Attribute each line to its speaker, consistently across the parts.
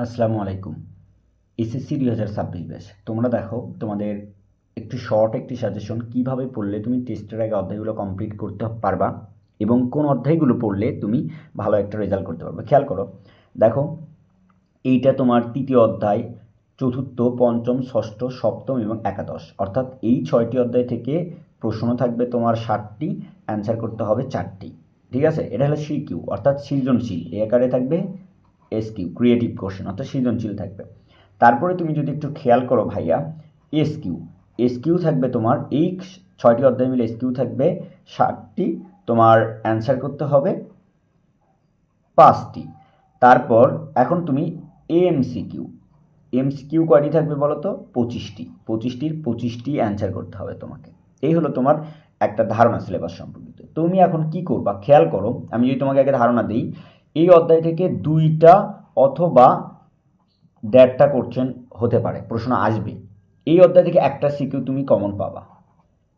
Speaker 1: আসসালামু আলাইকুম। SSC 2026 batch. তোমরা দেখো তোমাদের একটু শর্ট একটি সাজেশন কিভাবে পড়লে তুমি টেস্টের আগে অধ্যায়গুলো কমপ্লিট করতে পারবা এবং কোন অধ্যায়গুলো পড়লে তুমি ভালো একটা রেজাল্ট করতে পারবে। খেয়াল করো, দেখো এইটা তোমার তৃতীয় অধ্যায়, চতুর্থ, পঞ্চম, ষষ্ঠ, সপ্তম এবং একাদশ, অর্থাৎ এই 6টি অধ্যায় থেকে প্রশ্ন থাকবে তোমার 60টি, অ্যান্সার করতে হবে 4টি। ঠিক আছে, এটা হলো সিকিউ অর্থাৎ সৃজনশীল, এ আকারে থাকবে এসকিউ ক্রিয়েটিভ কোশ্চেন অর্থাৎ সৃজনশীল থাকবে। তারপরে তুমি যদি একটু খেয়াল করো ভাইয়া, এসকিউ এসকিউ থাকবে তোমার এই 6টি অধ্যায় মিলে এসকিউ থাকবে 60টি, তোমার অ্যান্সার করতে হবে 5টি। তারপর এখন তুমি এমসিকিউ এমসিকিউ কয়টি থাকবে বলো তো? 25টির 25টি অ্যান্সার করতে হবে তোমাকে। এই হলো তোমার একটা ধারণা সিলেবাস সম্পর্কিত। তুমি এখন কি করবা খেয়াল করো, আমি যদি তোমাকে আগে ধারণা দিই, এই অধ্যায় থেকে 2টা অথবা 1.5টা কোশ্চেন হতে পারে, প্রশ্ন আসবে। এই অধ্যায় থেকে একটা সিকিউ তুমি কমন পাবা।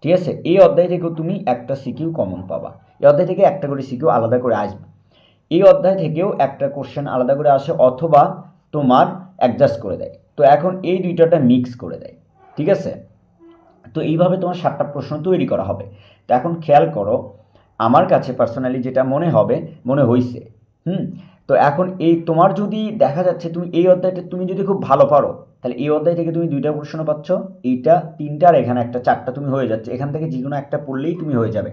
Speaker 1: ঠিক আছে, এই অধ্যায় থেকেও তুমি একটা সিকিউ কমন পাবা। এই অধ্যায় থেকে একটা করে সিকিউ আলাদা করে আসবে। এই অধ্যায় থেকেও একটা কোশ্চেন আলাদা করে আসে অথবা তোমার অ্যাডজাস্ট করে দেয়। তো এখন এই দুইটাটা মিক্স করে দেয়। ঠিক আছে, তো এইভাবে তোমার 7টা প্রশ্ন তৈরি করা হবে। তো এখন খেয়াল করো, আমার কাছে পার্সোনালি যেটা মনে হয়েছে, তো এখন এই তোমার যদি দেখা যাচ্ছে তুমি এই অধ্যায়টা তুমি যদি খুব ভালো পারো, তাহলে এই অধ্যায় থেকে তুমি 2টা প্রশ্ন পাচ্ছ, এইটা 3টা আর এখানে একটা 4টা তুমি হয়ে যাচ্ছে। এখান থেকে যে কোনো একটা পড়লেই তুমি হয়ে যাবে।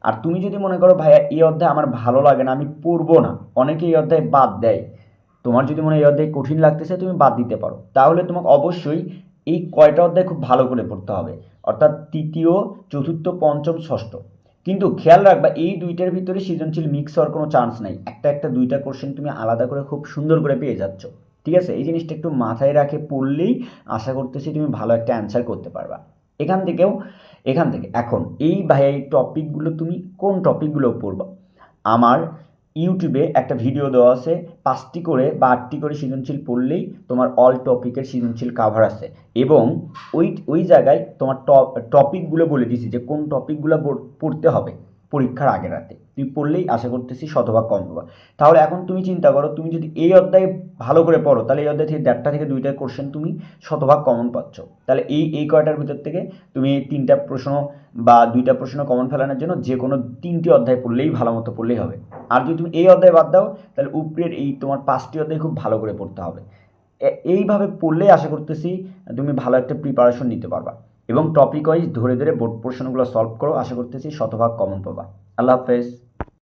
Speaker 1: আর তুমি যদি মনে করো ভাইয়া এই অধ্যায় আমার ভালো লাগে না, আমি পড়বো না, অনেকে এই অধ্যায় বাদ দেয়, তোমার যদি মনে হয় এই অধ্যায় কঠিন লাগতেছে তুমি বাদ দিতে পারো, তাহলে তোমাকে অবশ্যই এই কয়টা অধ্যায় খুব ভালো করে পড়তে হবে, অর্থাৎ তৃতীয়, চতুর্থ, পঞ্চম, ষষ্ঠ। কিন্তু খেয়াল রাখবা এই দুইটার ভিতরে সৃজনশীল মিক্স হওয়ার কোনো চান্স নাই, একটা 2টা কোশ্চেন তুমি আলাদা করে খুব সুন্দর করে পেয়ে যাচ্ছ। ঠিক আছে, এই জিনিসটা একটু মাথায় রাখে পড়লেই আশা করতেছি তুমি ভালো একটা অ্যান্সার করতে পারবা। এখান থেকেও এখান থেকে এখন এই ভাইয়া এই টপিকগুলো তুমি কোন টপিকগুলো পড়বা, আমার ইউটিউবে একটা ভিডিও দেওয়া আছে, 5টি করে বা 8টি করে সৃজনশীল পড়লেই তোমার অল টপিকের সৃজনশীল কাভার আছে। এবং ওই জায়গায় তোমার টপিকগুলো বলে দিছি যে কোন টপিকগুলো পড়তে হবে পরীক্ষার আগের রাতে, তুমি পড়লেই আশা করতেছি শতভাগ কম পাবা। তাহলে এখন তুমি চিন্তা করো, তুমি যদি এই অধ্যায়ে ভালো করে পড়ো, তাহলে এই অধ্যায় থেকে 1.5টা থেকে 2টা কোশ্চেন তুমি শতভাগ কমন পাচ্ছ। তাহলে এই কয়টার ভিতর থেকে তুমি 3টা প্রশ্ন বা 2টা প্রশ্ন কমন ফেলানোর জন্য যে কোনো 3টি অধ্যায় পড়লেই ভালো মতো পড়লেই হবে। আর যদি তুমি এই অধ্যায় বাদ দাও, তাহলে উপরের এই তোমার 5টি অধ্যায় খুব ভালো করে পড়তে হবে। এইভাবে পড়লেই আশা করতেছি তুমি ভালো একটা প্রিপারেশন নিতে পারবা। এবং টপিক ওয়াইজ ধরে ধরে বোর্ড প্রশ্নগুলো সলভ করো, আশা করতেছি শতভাগ কমন পাবা। আল্লাহ হাফেজ।